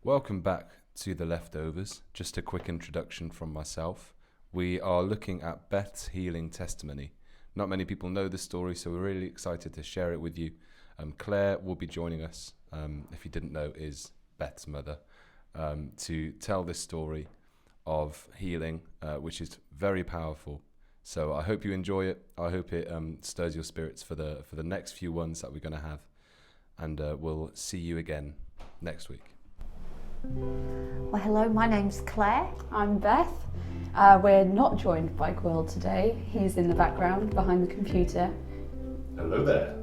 Welcome back to The Leftovers. Just a quick introduction from myself. We are looking at Beth's healing testimony. Not many people know this story, so we're really excited to share it with you. Claire will be joining us, if you didn't know, is Beth's mother, to tell this story of healing, which is very powerful. So I hope you enjoy it. I hope it stirs your spirits for the next few ones that we're going to have. And we'll see you again next week. Well, hello, my name's Claire. I'm Beth. We're not joined by Quill today. He's in the background behind the computer. Hello there.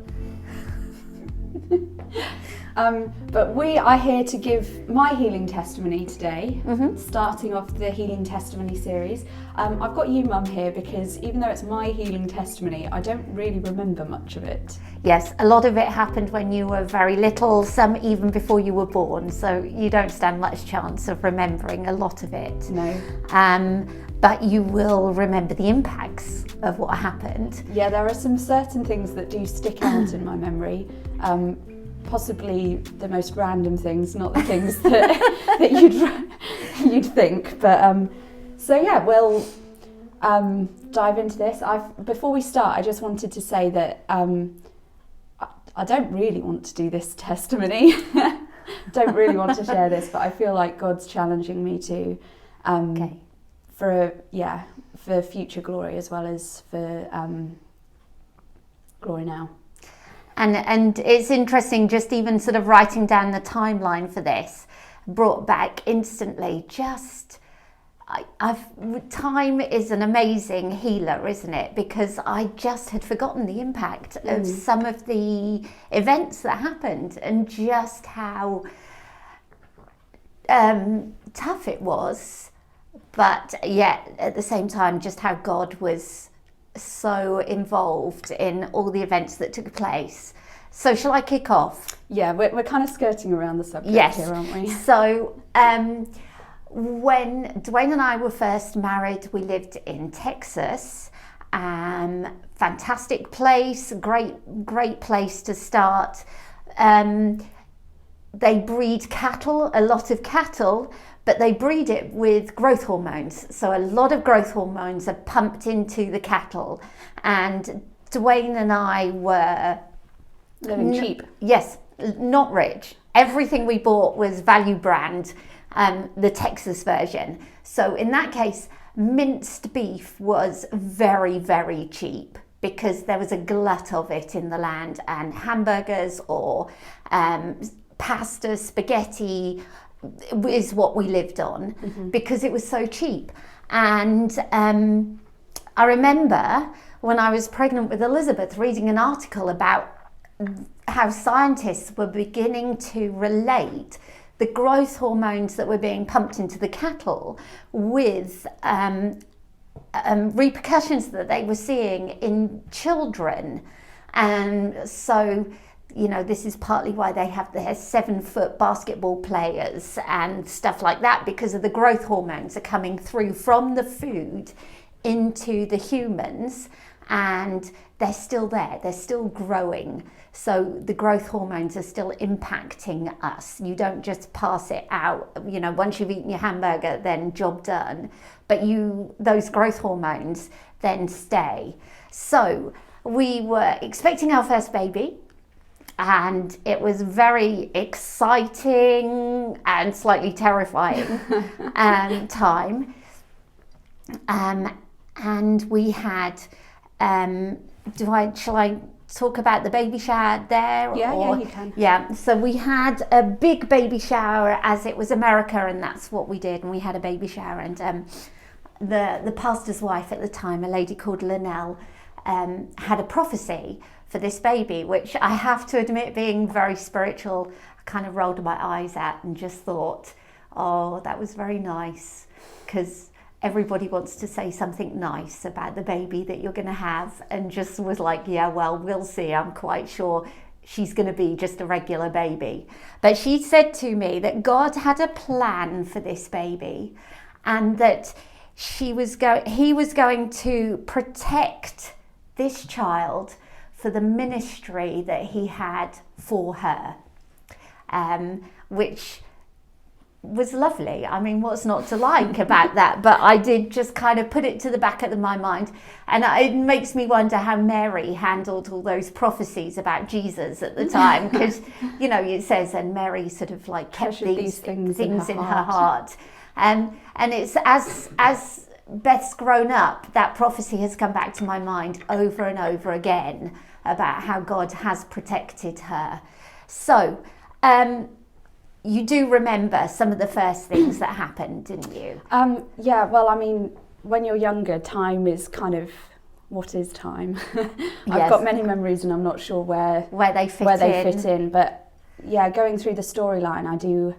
But we are here to give my healing testimony today, starting off the healing testimony series. I've got you, Mum, here because even though it's my healing testimony, I don't really remember much of it. Yes, a lot of it happened when you were very little, some even before you were born, so you don't stand much chance of remembering a lot of it. No. But you will remember the impacts of what happened. Yeah, there are some certain things that do stick out in my memory. Possibly the most random things, not the things that you'd think. But so yeah, we'll dive into this. Before we start, I just wanted to say that I don't really want to do this testimony. Don't really want to share this, but I feel like God's challenging me to for future glory as well as for glory now. And it's interesting, just even sort of writing down the timeline for this brought back instantly time is an amazing healer, isn't it? Because I just had forgotten the impact of some of the events that happened and just how tough it was. But yet at the same time, just how God was so involved in all the events that took place. So shall I kick off? Yeah, we're kind of skirting around the subject here, aren't we? So when Dwayne and I were first married, we lived in Texas. Fantastic place, great place to start. They breed cattle, a lot of cattle, but they breed it with growth hormones. So a lot of growth hormones are pumped into the cattle. And Dwayne and I were... living cheap. Yes, not rich. Everything we bought was value brand, the Texas version. So in that case, minced beef was very, very cheap because there was a glut of it in the land, and hamburgers or pasta, spaghetti is what we lived on because it was so cheap. And I remember when I was pregnant with Elizabeth reading an article about how scientists were beginning to relate the growth hormones that were being pumped into the cattle with repercussions that they were seeing in children. And so, you know, this is partly why they have their 7-foot basketball players and stuff like that, because of the growth hormones are coming through from the food into the humans, and they're still there, they're still growing. So the growth hormones are still impacting us. You don't just pass it out, you know, once you've eaten your hamburger, then job done. But those growth hormones then stay. So we were expecting our first baby, and it was very exciting and slightly terrifying time. And we had, shall I talk about the baby shower there? Yeah, you can. Yeah, so we had a big baby shower, as it was America, and that's what we did. And we had a baby shower, and the pastor's wife at the time, a lady called Linnell, had a prophecy for this baby, which I have to admit, being very spiritual, I kind of rolled my eyes at and just thought, oh, that was very nice, because everybody wants to say something nice about the baby that you're going to have, and just was like, yeah, well, we'll see. I'm quite sure she's going to be just a regular baby. But she said to me that God had a plan for this baby, and that he was going to protect this child for the ministry that he had for her, which was lovely. I mean, what's not to like about that? But I did just kind of put it to the back of my mind. And it makes me wonder how Mary handled all those prophecies about Jesus at the time. Because, you know, it says, and Mary sort of like kept these things in her heart. And it's as Beth's grown up, that prophecy has come back to my mind over and over again about how God has protected her. So, you do remember some of the first things that happened, didn't you? Yeah, well, I mean, when you're younger, time is kind of, what is time? I've got many memories and I'm not sure where they fit in. But yeah, going through the storyline, I do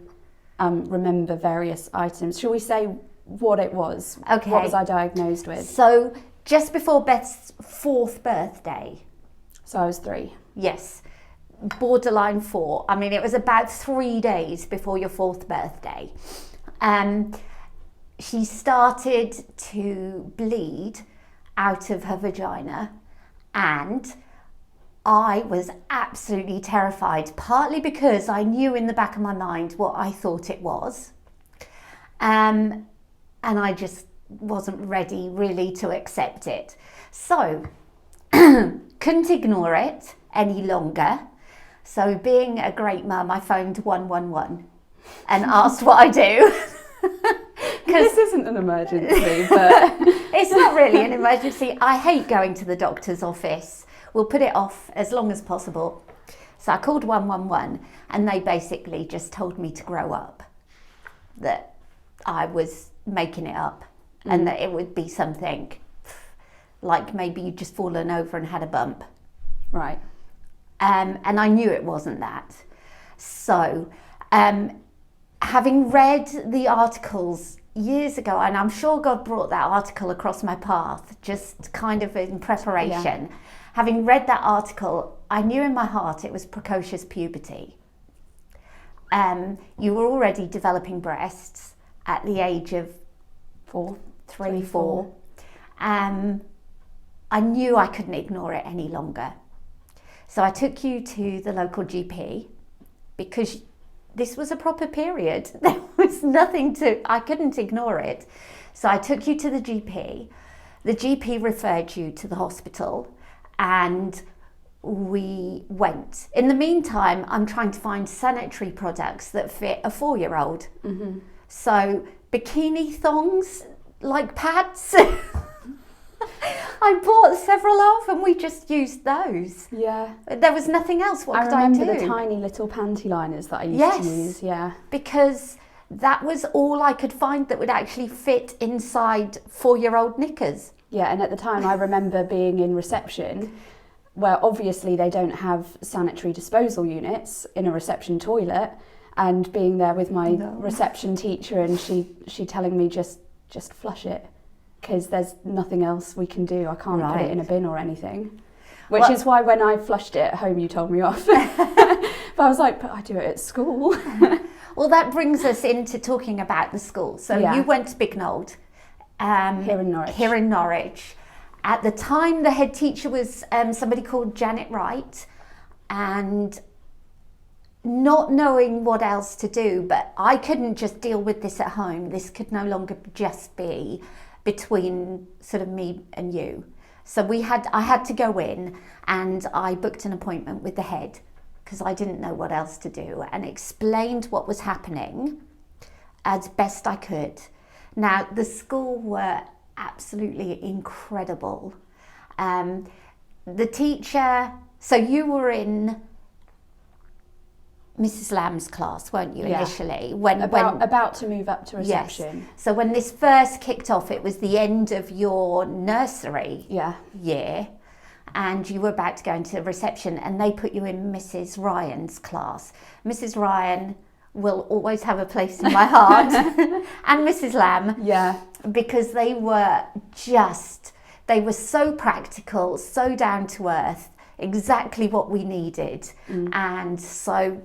remember various items. Shall we say what it was? Okay. What was I diagnosed with? So just before Beth's 4th birthday. So I was 3. Yes. Borderline 4. I mean, it was about 3 days before your 4th birthday. She started to bleed out of her vagina, and I was absolutely terrified, partly because I knew in the back of my mind what I thought it was. And I just wasn't ready really to accept it. So, couldn't ignore it any longer. So being a great mum, I phoned 111 and asked what I do. This isn't an emergency, but... It's not really an emergency. I hate going to the doctor's office. We'll put it off as long as possible. So I called 111 and they basically just told me to grow up. That I was making it up and that it would be something like maybe you'd just fallen over and had a bump. Right. And I knew it wasn't that. So, having read the articles years ago, and I'm sure God brought that article across my path, just kind of in preparation. Yeah. Having read that article, I knew in my heart it was precocious puberty. You were already developing breasts at the age of 3, 4. I knew I couldn't ignore it any longer. So I took you to the local GP because this was a proper period. There was nothing I couldn't ignore it. So I took you to the GP. The GP referred you to the hospital and we went. In the meantime, I'm trying to find sanitary products that fit a 4-year-old. Mm-hmm. So bikini thongs, like pads. I bought several of and we just used those. Yeah. There was nothing else. What could I do? I remember the tiny little panty liners that I used to use. Yeah. Because that was all I could find that would actually fit inside 4-year-old knickers. Yeah, and at the time I remember being in reception where obviously they don't have sanitary disposal units in a reception toilet, and being there with my reception teacher and she telling me just flush it. Because there's nothing else we can do. I can't put it in a bin or anything. Which is why when I flushed it at home, you told me off. But I was like, but I do it at school. Well, that brings us into talking about the school. So you went to Bicknold. Here in Norwich. Here in Norwich. At the time, the head teacher was somebody called Janet Wright. And not knowing what else to do, but I couldn't just deal with this at home. This could no longer just be between sort of me and you. So I had to go in and I booked an appointment with the head because I didn't know what else to do, and explained what was happening as best I could. Now, the school were absolutely incredible. The teacher, so you were in Mrs. Lamb's class, weren't you, initially? About to move up to reception. Yes. So when this first kicked off, it was the end of your nursery year, and you were about to go into reception, and they put you in Mrs. Ryan's class. Mrs. Ryan will always have a place in my heart, and Mrs. Lamb, because they were so practical, so down to earth, exactly what we needed. And so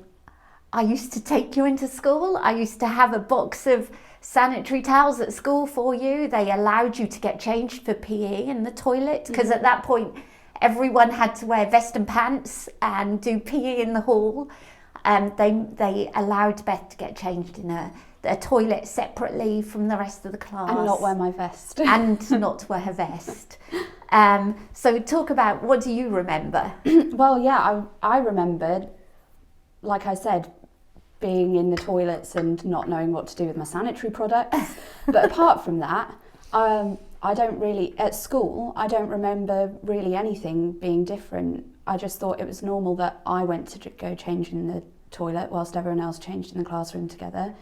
I used to take you into school. I used to have a box of sanitary towels at school for you. They allowed you to get changed for PE in the toilet, because at that point everyone had to wear vest and pants and do PE in the hall. They allowed Beth to get changed in a toilet separately from the rest of the class. And not wear my vest. And not to wear her vest. So talk about, what do you remember? Well, yeah, I remembered, like I said, being in the toilets and not knowing what to do with my sanitary products. But apart from that, I don't really, at school, I don't remember really anything being different. I just thought it was normal that I went to go change in the toilet whilst everyone else changed in the classroom together.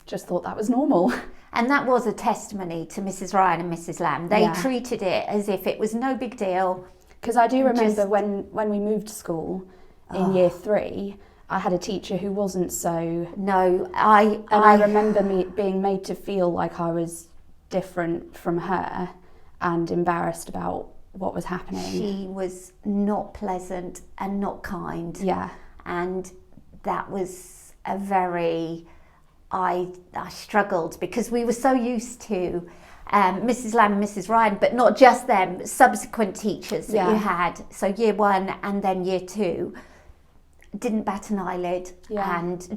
Just thought that was normal. And that was a testimony to Mrs. Ryan and Mrs. Lamb. They treated it as if it was no big deal. Because I do remember when we moved to school in year 3, I had a teacher who wasn't so... No, I remember me being made to feel like I was different from her and embarrassed about what was happening. She was not pleasant and not kind. Yeah. And that was a very... I struggled because we were so used to Mrs. Lamb and Mrs. Ryan, but not just them, subsequent teachers that you had. So year 1 and then year 2 didn't bat an eyelid, and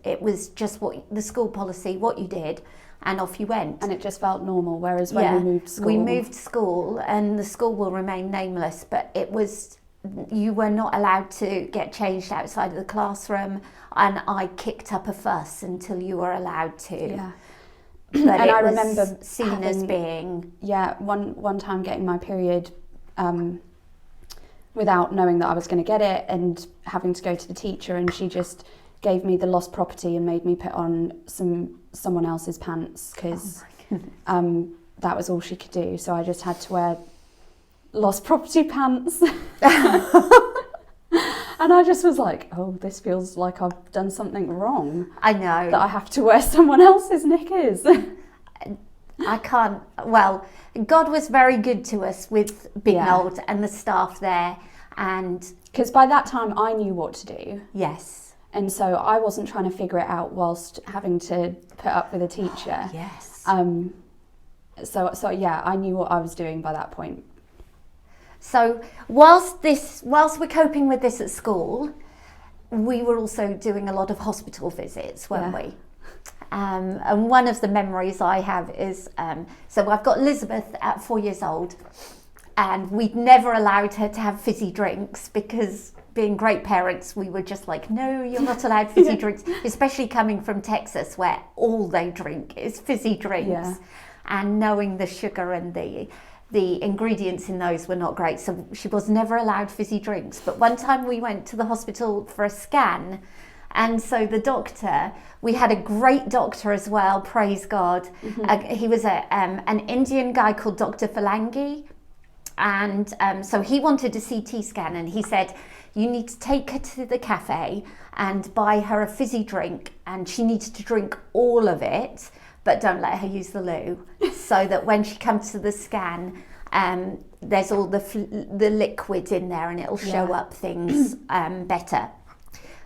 it was just what the school policy, what you did, and off you went. And it just felt normal, whereas when we moved school... We moved school, and the school will remain nameless, but it was... You were not allowed to get changed outside of the classroom, and I kicked up a fuss until you were allowed to. Yeah. But and it I was remember seen as being... Yeah, one time getting my period without knowing that I was going to get it, and having to go to the teacher, and she just gave me the lost property and made me put on someone else's pants because that was all she could do. So I just had to wear lost property pants. And I just was like, oh, this feels like I've done something wrong. I know. That I have to wear someone else's knickers. I can't... Well, God was very good to us with Bignold and the staff there. And because by that time I knew what to do. Yes. And so I wasn't trying to figure it out whilst having to put up with a teacher. Yes. So yeah, I knew what I was doing by that point. So whilst we're coping with this at school, we were also doing a lot of hospital visits, weren't we? And one of the memories I have is, so I've got Elizabeth at 4 years old, and we'd never allowed her to have fizzy drinks because, being great parents, we were just like, no, you're not allowed fizzy drinks, especially coming from Texas where all they drink is fizzy drinks. And knowing the sugar and the ingredients in those were not great, so she was never allowed fizzy drinks. But one time we went to the hospital for a scan, and so the doctor, we had a great doctor as well, praise God. He was an Indian guy called Dr. Falangi, and so he wanted a CT scan, and he said, you need to take her to the cafe and buy her a fizzy drink, and she needs to drink all of it, but don't let her use the loo, so that when she comes to the scan, there's all the liquid in there and it'll show up things better.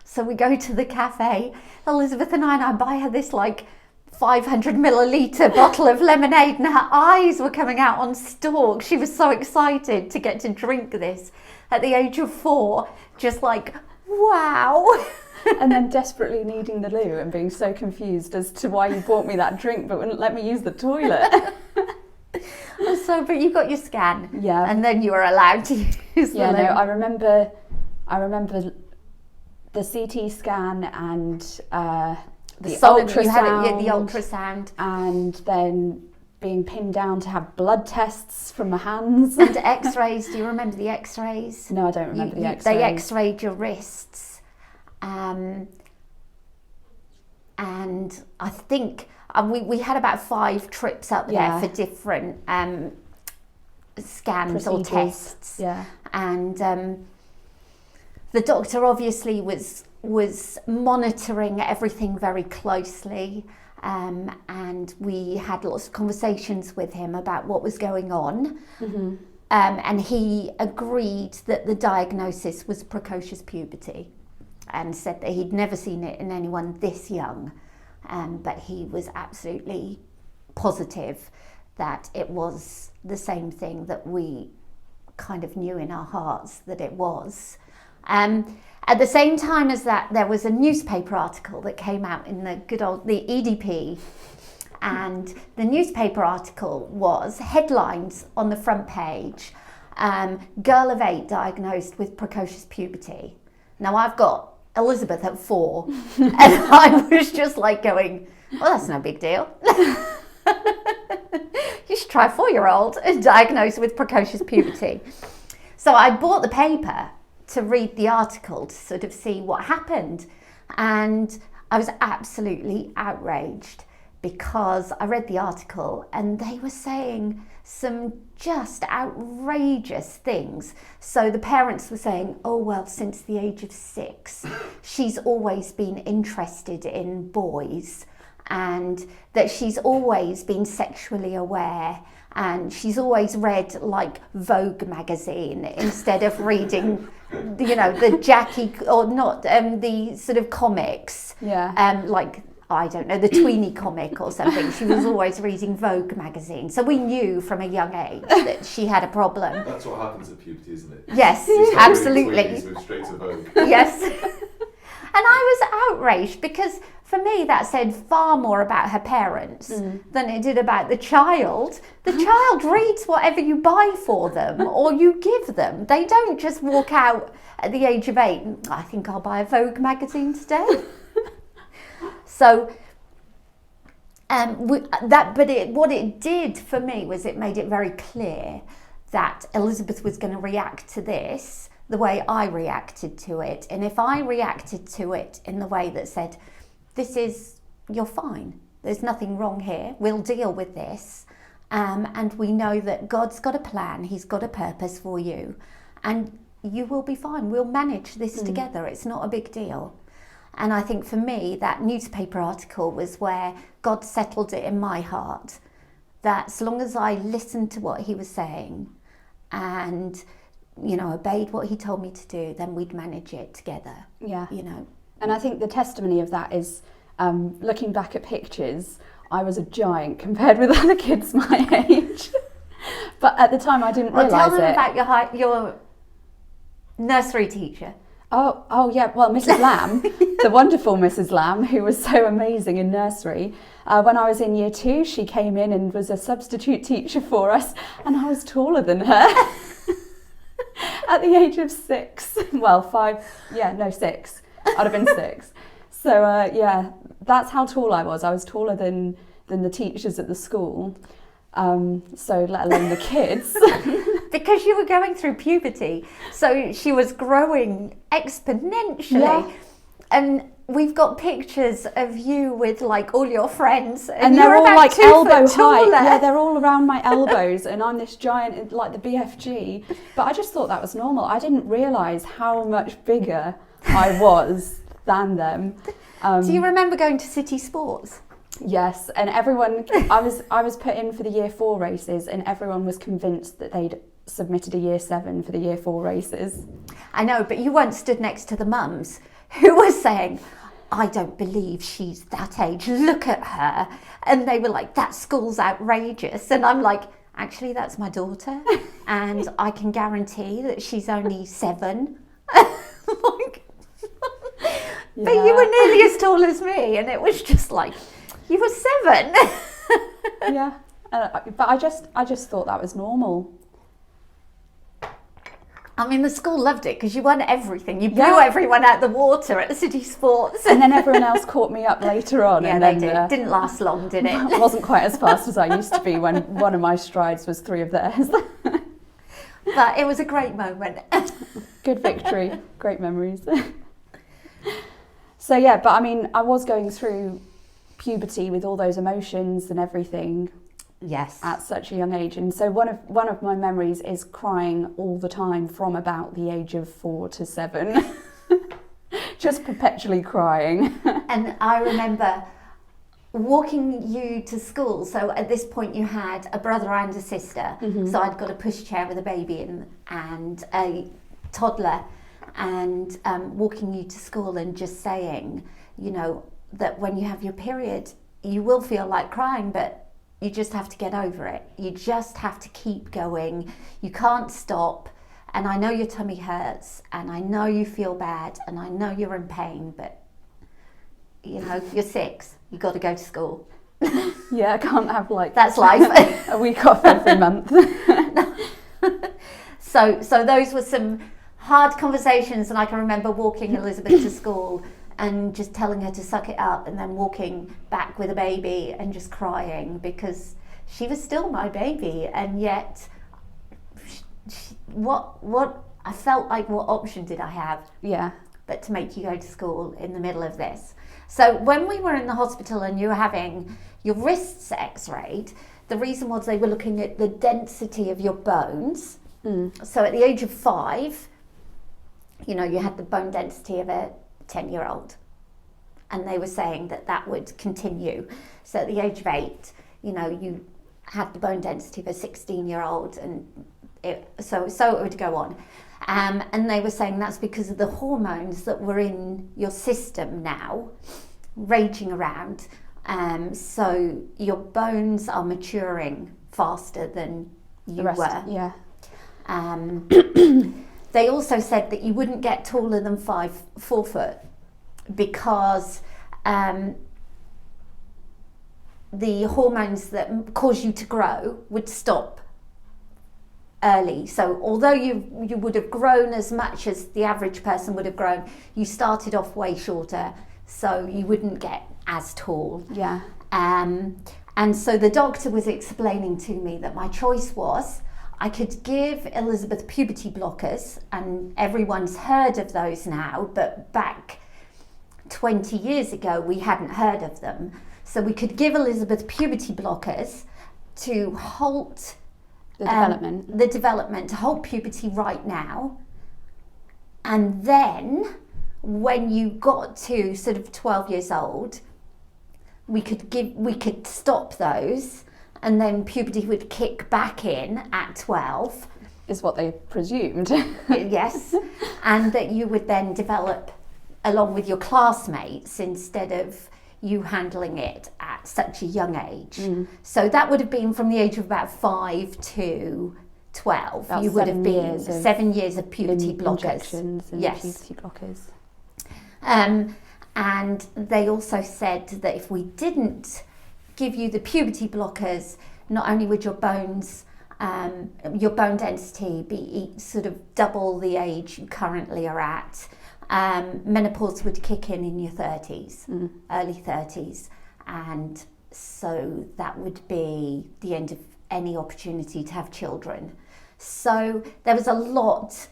So we go to the cafe, Elizabeth and I buy her this like 500 milliliter bottle of lemonade, and her eyes were coming out on stalks. She was so excited to get to drink this at the age of 4, just like, wow. And then desperately needing the loo and being so confused as to why you bought me that drink but wouldn't let me use the toilet. But you got your scan. Yeah. And then you were allowed to use the loo. No, I remember the CT scan and the ultrasound. You had the ultrasound. And then being pinned down to have blood tests from my hands. And x-rays. Do you remember the x-rays? No, I don't remember the x-rays. They x-rayed your wrists. And I think we had about 5 trips up there for different scans or tests. Yeah. And the doctor obviously was monitoring everything very closely, and we had lots of conversations with him about what was going on. And he agreed that the diagnosis was precocious puberty, and said that he'd never seen it in anyone this young, but he was absolutely positive that it was the same thing that we kind of knew in our hearts that it was. At the same time as that, there was a newspaper article that came out in the EDP, and the newspaper article was headlines on the front page: girl of 8 diagnosed with precocious puberty. Now I've got Elizabeth at 4, and I was just like going, well, that's no big deal. You should try a 4-year-old diagnosed with precocious puberty. So I bought the paper to read the article to sort of see what happened, and I was absolutely outraged because I read the article and they were saying some just outrageous things. So the parents were saying, oh well, since the age of 6 she's always been interested in boys, and that she's always been sexually aware, and she's always read like Vogue magazine instead of reading, you know, the Jackie, or not, the sort of comics, like, I don't know, the Tweenie comic or something. She was always reading Vogue magazine. So we knew from a young age that she had a problem. That's what happens at puberty, isn't it? Yes, absolutely. Move straight to Vogue. Yes. And I was outraged because for me that said far more about her parents than it did about the child. The child reads whatever you buy for them or you give them. They don't just walk out at the age of 8, I think I'll buy a Vogue magazine today. So what it did for me was it made it very clear that Elizabeth was going to react to this the way I reacted to it. And if I reacted to it in the way that said, you're fine, there's nothing wrong here, we'll deal with this, and we know that God's got a plan, he's got a purpose for you, and you will be fine, we'll manage this together, it's not a big deal. And I think for me, that newspaper article was where God settled it in my heart, that as long as I listened to what he was saying and, you know, obeyed what he told me to do, then we'd manage it together. Yeah. You know. And I think the testimony of that is, looking back at pictures, I was a giant compared with other kids my age. But at the time I didn't realise it. Tell them about your nursery teacher. Oh yeah, well, Mrs. Lamb, the wonderful Mrs. Lamb, who was so amazing in nursery. When I was in year 2, she came in and was a substitute teacher for us, and I was taller than her at the age of 6. Well, 6. I'd have been 6. So yeah, that's how tall I was. I was taller than the teachers at the school. So let alone the kids. Because you were going through puberty, so she was growing exponentially. Yeah. And we've got pictures of you with like all your friends, and they're all like elbow height. Yeah, they're all around my elbows, and I'm this giant, like the BFG. But I just thought that was normal. I didn't realise how much bigger I was than them. Do you remember going to City Sports? Yes, and everyone, I was put in for the year 4 races, and everyone was convinced that they'd submitted a year 7 for the year 4 races. I know, but you weren't stood next to the mums who were saying, I don't believe she's that age, look at her. And they were like, that school's outrageous. And I'm like, actually, that's my daughter, and I can guarantee that she's only 7. Like, but you were nearly as tall as me, and it was just like, you were 7. Yeah, but I just thought that was normal. I mean, the school loved it because you won everything. You blew everyone out the water at the City Sports. And then everyone else caught me up later on. Yeah, and they then, did. Didn't last long, did it? It wasn't quite as fast as I used to be when one of my strides was 3 of theirs. But it was a great moment. Good victory. Great memories. So yeah, but I mean, I was going through puberty with all those emotions and everything. Yes. At such a young age. And so one of my memories is crying all the time from about the age of 4 to 7. Just perpetually crying. And I remember walking you to school. So at this point you had a brother and a sister. Mm-hmm. So I'd got a pushchair with a baby in and a toddler, and walking you to school and just saying, you know, that when you have your period, you will feel like crying, but you just have to get over it. You just have to keep going. You can't stop. and I know your tummy hurts, and I know you feel bad, and I know you're in pain, but you know, you're 6, you got to go to school. Yeah, I can't have like That's life. a week off every month. So those were some hard conversations, and I can remember walking Elizabeth to school and just telling her to suck it up, and then walking back with a baby and just crying because she was still my baby, and yet what I felt like, what option did I have? Yeah. But to make you go to school in the middle of this. So when we were in the hospital and you were having your wrists x-rayed, the reason was they were looking at the density of your bones. So at the age of 5, you know, you had the bone density of a 10-year-old. And they were saying that that would continue. So at the age of 8, you know, you had the bone density of a 16-year-old, and so it would go on. And they were saying that's because of the hormones that were in your system now, raging around. So your bones are maturing faster than you were. Yeah. They also said that you wouldn't get taller than 4 foot because the hormones that cause you to grow would stop early. So although you would have grown as much as the average person would have grown, you started off way shorter, so you wouldn't get as tall. Yeah. And so the doctor was explaining to me that my choice was I could give Elizabeth puberty blockers, and everyone's heard of those now, but back 20 years ago we hadn't heard of them. So we could give Elizabeth puberty blockers to halt the development, to halt puberty right now, and then when you got to sort of 12 years old, we could stop those, and then puberty would kick back in at 12. Is what they presumed. Yes, and that you would then develop along with your classmates instead of you handling it at such a young age. So that would have been from the age of about 5 to 12. About you would have been 7 years of puberty blockers. Injections and puberty blockers. And they also said that if we didn't give you the puberty blockers, not only would your bone density be sort of double the age you currently are at, menopause would kick in your 30s, early 30s, and so that would be the end of any opportunity to have children. So there was a lot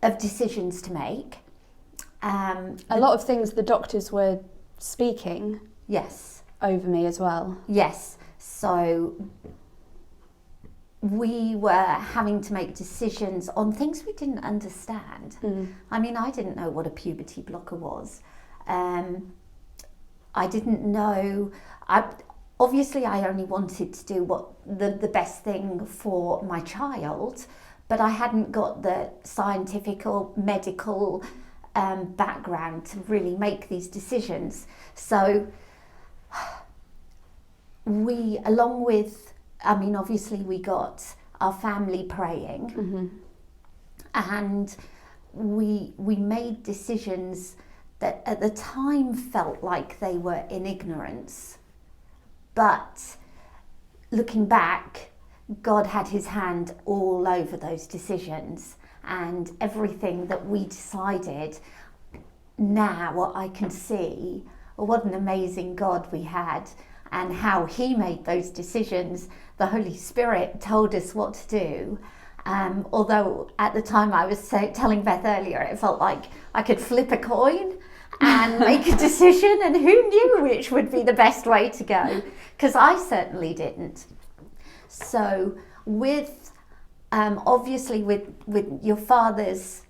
of decisions to make. A lot of things the doctors were speaking over me as well. Yes, so we were having to make decisions on things we didn't understand. I mean, I didn't know what a puberty blocker was. I didn't know. Obviously, I only wanted to do what the best thing for my child, but I hadn't got the scientific or medical background to really make these decisions. So we, along with, I mean, obviously we got our family praying, and we made decisions that at the time felt like they were in ignorance, but looking back, God had his hand all over those decisions, and everything that we decided, now I can see what an amazing God we had and how he made those decisions. The Holy Spirit told us what to do. Although at the time I was telling Beth earlier, it felt like I could flip a coin and make a decision, and who knew which would be the best way to go, because I certainly didn't. So with obviously with your father's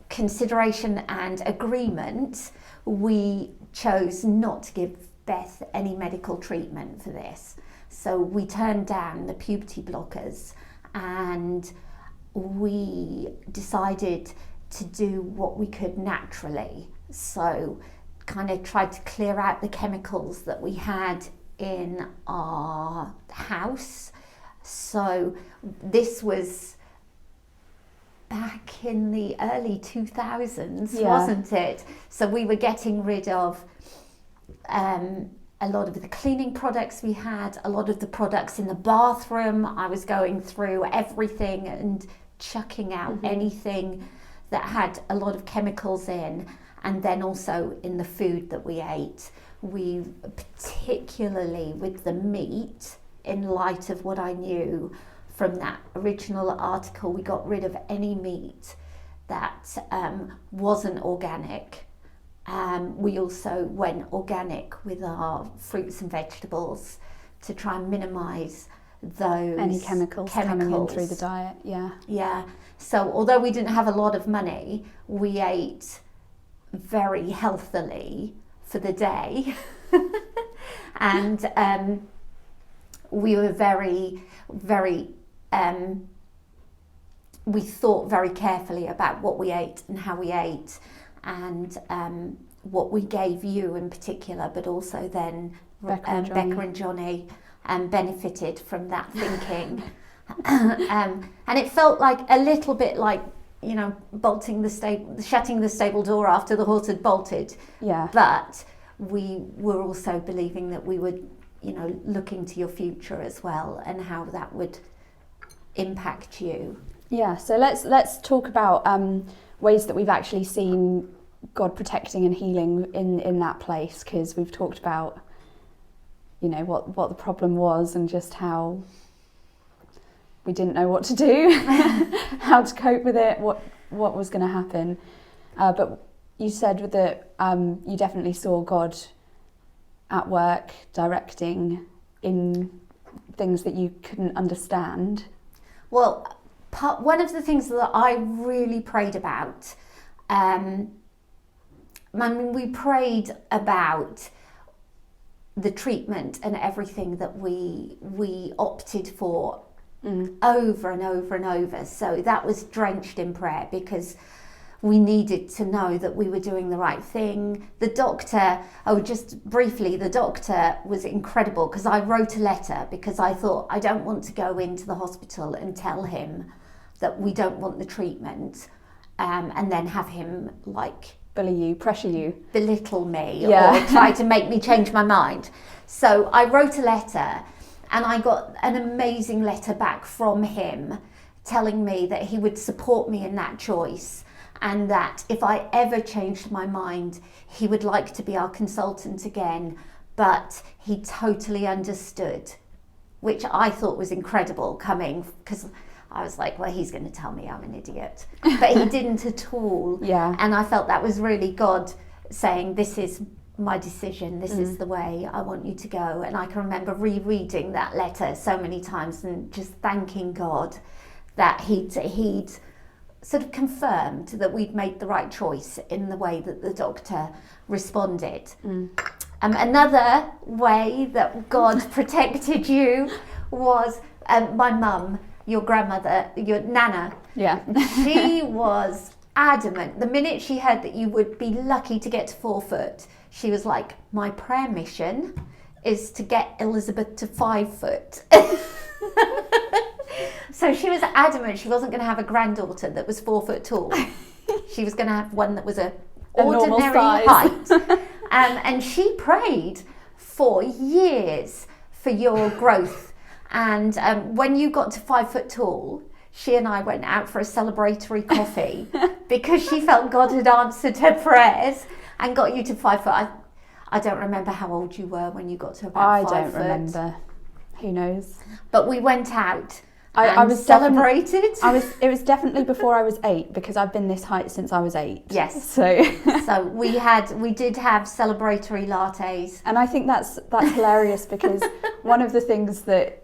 consideration and agreement, we chose not to give Beth any medical treatment for this. So we turned down the puberty blockers, and we decided to do what we could naturally. So kind of tried to clear out the chemicals that we had in our house. So this was back in the early 2000s, Yeah. wasn't it? So we were getting rid of a lot of the cleaning products we had, a lot of the products in the bathroom. I was going through everything and chucking out anything that had a lot of chemicals in, and then also in the food that we ate. We, particularly with the meat, in light of what I knew from that original article, we got rid of any meat that wasn't organic. We also went organic with our fruits and vegetables to try and minimise those Any chemicals coming in through the diet, yeah. Yeah. So although we didn't have a lot of money, we ate very healthily for the day. And we were very, very, we thought very carefully about what we ate and how we ate, and what we gave you in particular, but also then Becca and Johnny benefited from that thinking. And it felt like a little bit like, you know, shutting the stable door after the horse had bolted. Yeah. But we were also believing that we would, you know, looking to your future as well and how that would impact you. Yeah, so let's talk about ways that we've actually seen God protecting and healing in that place, because we've talked about, you know, what the problem was and just how we didn't know what to do, how to cope with it, what was going to happen. But you said that you definitely saw God at work directing in things that you couldn't understand. Well, one of the things that I really prayed about, we prayed about the treatment and everything that we opted for over and over and over. So that was drenched in prayer, because we needed to know that we were doing the right thing. The doctor, just briefly, the doctor was incredible, because I wrote a letter because I thought, I don't want to go into the hospital and tell him that we don't want the treatment, and then have him Bully you, pressure you, belittle me, yeah, or try to make me change my mind. So I wrote a letter, and I got an amazing letter back from him telling me that he would support me in that choice, and that if I ever changed my mind, he would like to be our consultant again, but he totally understood, which I thought was incredible coming, because I was like, well, he's going to tell me I'm an idiot. But he didn't at all. Yeah. And I felt that was really God saying, this is my decision, this is the way I want you to go. And I can remember rereading that letter so many times and just thanking God that he'd sort of confirmed that we'd made the right choice in the way that the doctor responded. Another way that God protected you was my mum, your grandmother, your Nana. Yeah. She was adamant. The minute she heard that you would be lucky to get to 4 foot, she was like, my prayer mission is to get Elizabeth to 5 foot. So she was adamant she wasn't going to have a granddaughter that was 4 foot tall. She was going to have one that was a ordinary height. And she prayed for years for your growth. And when you got to 5 foot tall, she and I went out for a celebratory coffee because she felt God had answered her prayers and got you to 5 foot. I don't remember how old you were when you got to about 5 foot. I don't remember. Who knows? But we went out I and was celebrated. It was definitely before I was 8, because I've been this height since I was 8. Yes. So we did have celebratory lattes. And I think that's hilarious, because one of the things that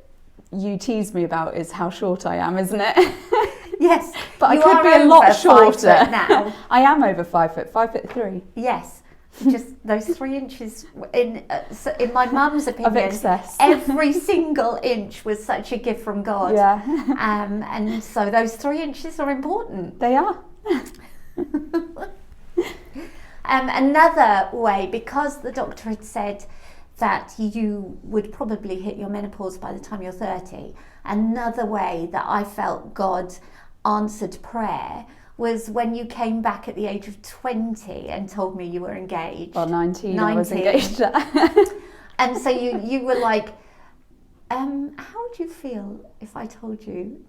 you tease me about is how short I am, isn't it? Yes. But I you could are be a over lot 5 shorter foot now. I am over 5 foot, 5'3". Yes. Just those 3 inches in my mum's opinion, Of excess. every single inch was such a gift from God. Yeah. And so those 3 inches are important. They are. Another way, because the doctor had said that you would probably hit your menopause by the time you're 30, another way that I felt God answered prayer was when you came back at the age of 20 and told me you were engaged. Well, 19. I was engaged. And so you were like, how would you feel if I told you?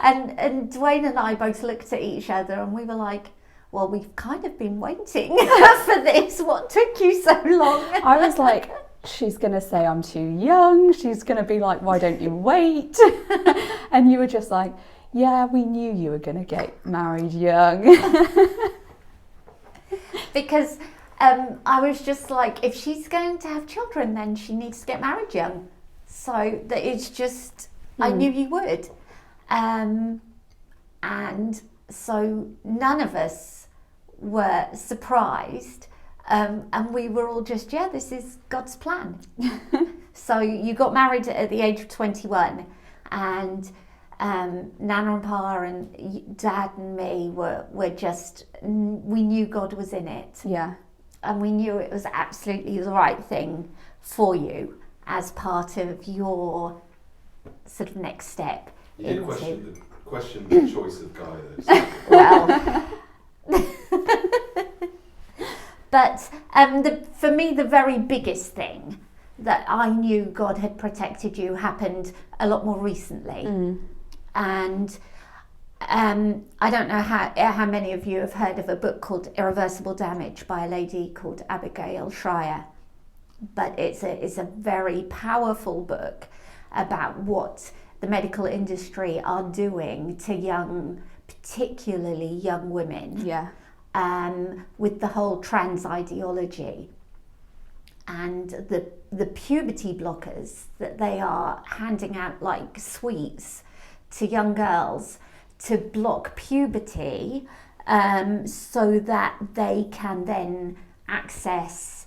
and Dwayne and I both looked at each other and we were like, well, we've kind of been waiting for this. What took you so long? I was like, she's going to say I'm too young. She's going to be like, why don't you wait? And you were just like, yeah, we knew you were going to get married young. Because I was just like, if she's going to have children, then she needs to get married young. So that it's just, I knew you would. And so none of us were surprised. And we were all just, yeah, this is God's plan. So you got married at the age of 21, and Nana and Pa and Dad and me were just, we knew God was in it. Yeah. And we knew it was absolutely the right thing for you as part of your sort of next step. You did question the choice of guy, though. Well, but for me, the very biggest thing that I knew God had protected you happened a lot more recently. And I don't know how many of you have heard of a book called Irreversible Damage by a lady called Abigail Schreier, but it's a very powerful book about what the medical industry are doing to particularly young women, with the whole trans ideology and the puberty blockers that they are handing out like sweets to young girls to block puberty, so that they can then access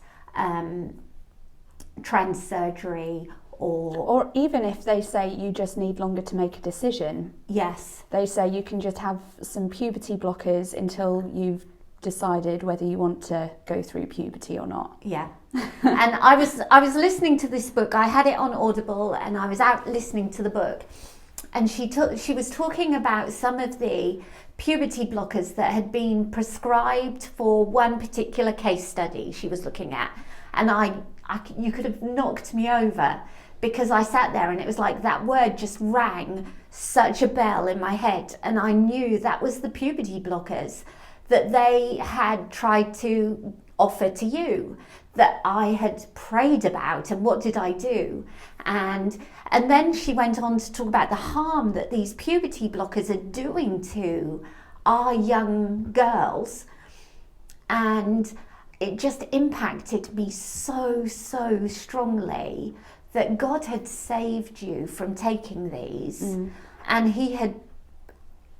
trans surgery or even if they say you just need longer to make a decision. Yes. They say you can just have some puberty blockers until you've decided whether you want to go through puberty or not. Yeah. And I was listening to this book. I had it on Audible and I was out listening to the book. And she was talking about some of the puberty blockers that had been prescribed for one particular case study she was looking at. And you could have knocked me over, because I sat there and it was like that word just rang such a bell in my head. And I knew that was the puberty blockers that they had tried to offer to you, that I had prayed about. And what did I do? And then she went on to talk about the harm that these puberty blockers are doing to our young girls. And it just impacted me so strongly that God had saved you from taking these. And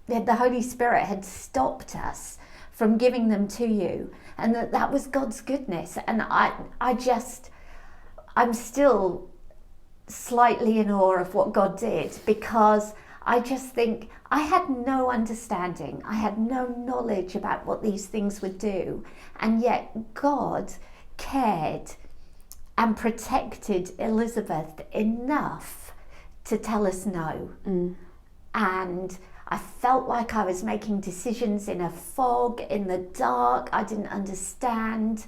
the Holy Spirit had stopped us from giving them to you, and that was God's goodness. And I'm still slightly in awe of what God did, because I just think I had no understanding, I had no knowledge about what these things would do, and yet God cared and protected Elizabeth enough to tell us no. And I felt like I was making decisions in a fog, in the dark. I didn't understand,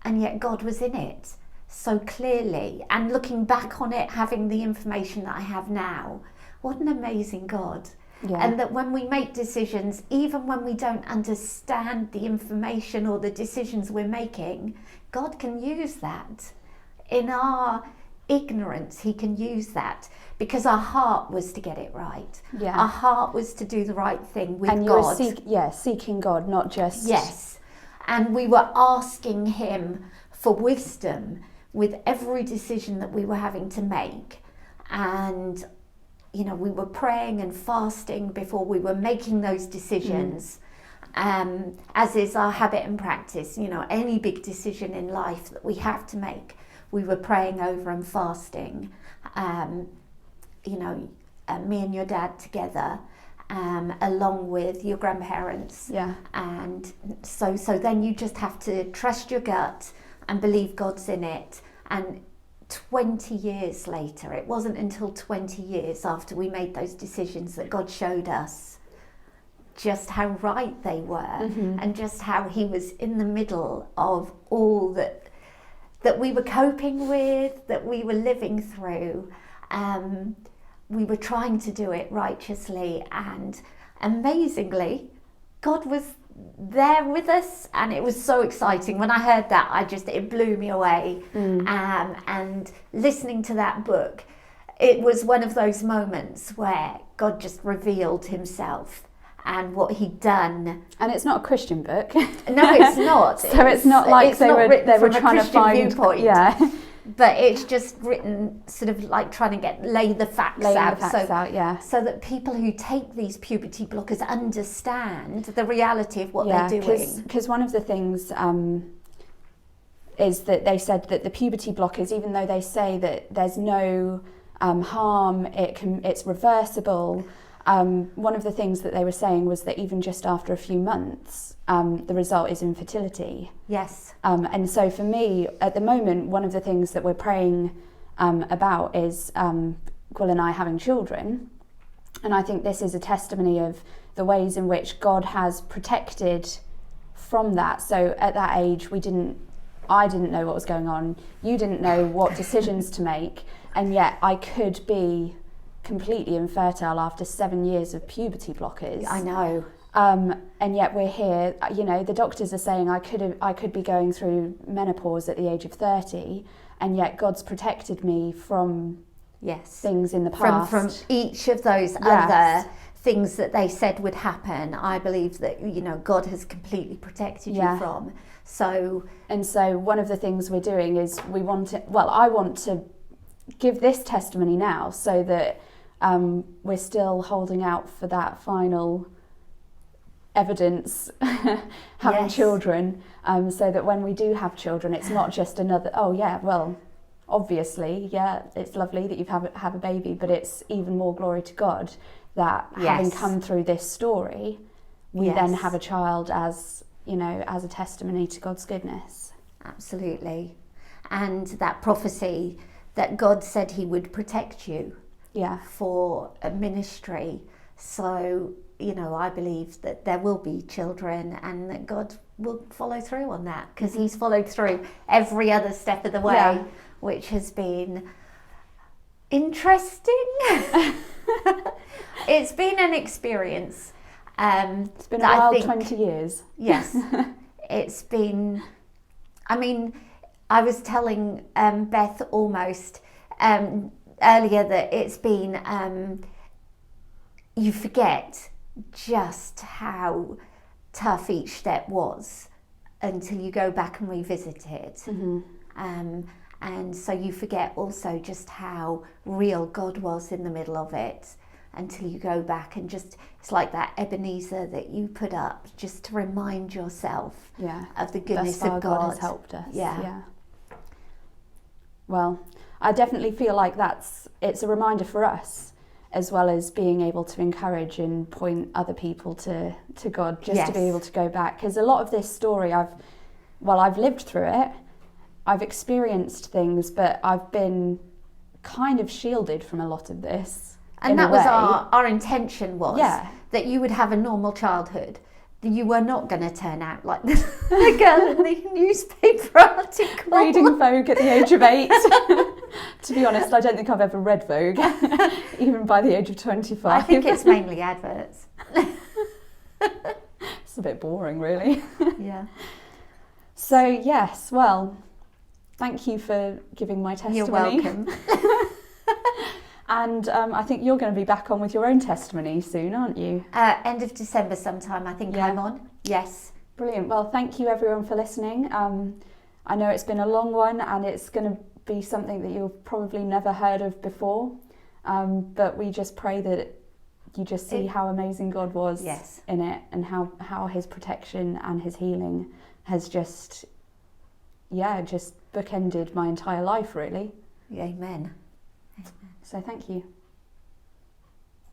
and yet God was in it so clearly. And looking back on it, having the information that I have now, what an amazing God. Yeah. And that when we make decisions, even when we don't understand the information or the decisions we're making, God can use that. In our ignorance, he can use that, because our heart was to get it right. Yeah. Our heart was to do the right thing with and you God. were seeking God, not just... Yes. And we were asking him for wisdom with every decision that we were having to make. And, we were praying and fasting before we were making those decisions. As is our habit and practice, any big decision in life that we have to make, we were praying over and fasting. Me and your dad together, along with your grandparents. Yeah. And so then you just have to trust your gut and believe God's in it, and 20 years later, it wasn't until 20 years after we made those decisions that God showed us just how right they were, and just how he was in the middle of all that we were coping with, that we were living through. We were trying to do it righteously, and amazingly, God was there with us, and it was so exciting. When I heard that, it blew me away. And listening to that book, it was one of those moments where God just revealed himself and what he'd done. And it's not a Christian book. No, it's not. So it's not like they were trying to find viewpoint. Yeah. But it's just written sort of like trying to lay the facts out. So that people who take these puberty blockers understand the reality of what they're doing. Because one of the things is that they said that the puberty blockers, even though they say that there's no harm, it's reversible. One of the things that they were saying was that even just after a few months, the result is infertility. Yes. And so for me, at the moment, one of the things that we're praying about is Gwil and I having children. And I think this is a testimony of the ways in which God has protected from that. So at that age, I didn't know what was going on. You didn't know what decisions to make. And yet I could be completely infertile after 7 years of puberty blockers. I know. And yet we're here. You know, the doctors are saying I could be going through menopause at the age of 30, and yet God's protected me from things in the past. From each of those other things that they said would happen, I believe that, you know, God has completely protected you from. So one of the things we're doing is I want to give this testimony now, so that we're still holding out for that final evidence having children, so that when we do have children, it's not just another, obviously, it's lovely that you have a baby, but it's even more glory to God that having come through this story, we then have a child as, you know, as a testimony to God's goodness. Absolutely. And that prophecy that God said he would protect you for a ministry. So, you know, I believe that there will be children, and that God will follow through on that, because he's followed through every other step of the way, which has been interesting. It's been an experience. It's been a wild 20 years. Yes. It's been, I mean, I was telling Beth almost earlier that it's been, you forget just how tough each step was until you go back and revisit it. And so you forget also just how real God was in the middle of it until you go back and just, it's like that Ebenezer that you put up just to remind yourself of the goodness of God. God has helped us. Yeah. Well, I definitely feel like it's a reminder for us, as well as being able to encourage and point other people to God, just to be able to go back. Because a lot of this story, I've lived through it, I've experienced things, but I've been kind of shielded from a lot of this. And that was our intention was that you would have a normal childhood. You were not going to turn out like the girl in the newspaper article. Reading Vogue at the age of 8. To be honest, I don't think I've ever read Vogue, even by the age of 25. I think it's mainly adverts. It's a bit boring, really. Yeah. So, yes, well, thank you for giving my testimony. You're welcome. And I think you're going to be back on with your own testimony soon, aren't you? End of December sometime, I think I'm on. Yes. Brilliant. Well, thank you everyone for listening. I know it's been a long one, and it's going to be something that you've probably never heard of before. But we just pray that you just see how amazing God was in it, and how his protection and his healing has just bookended my entire life, really. Amen. So thank you.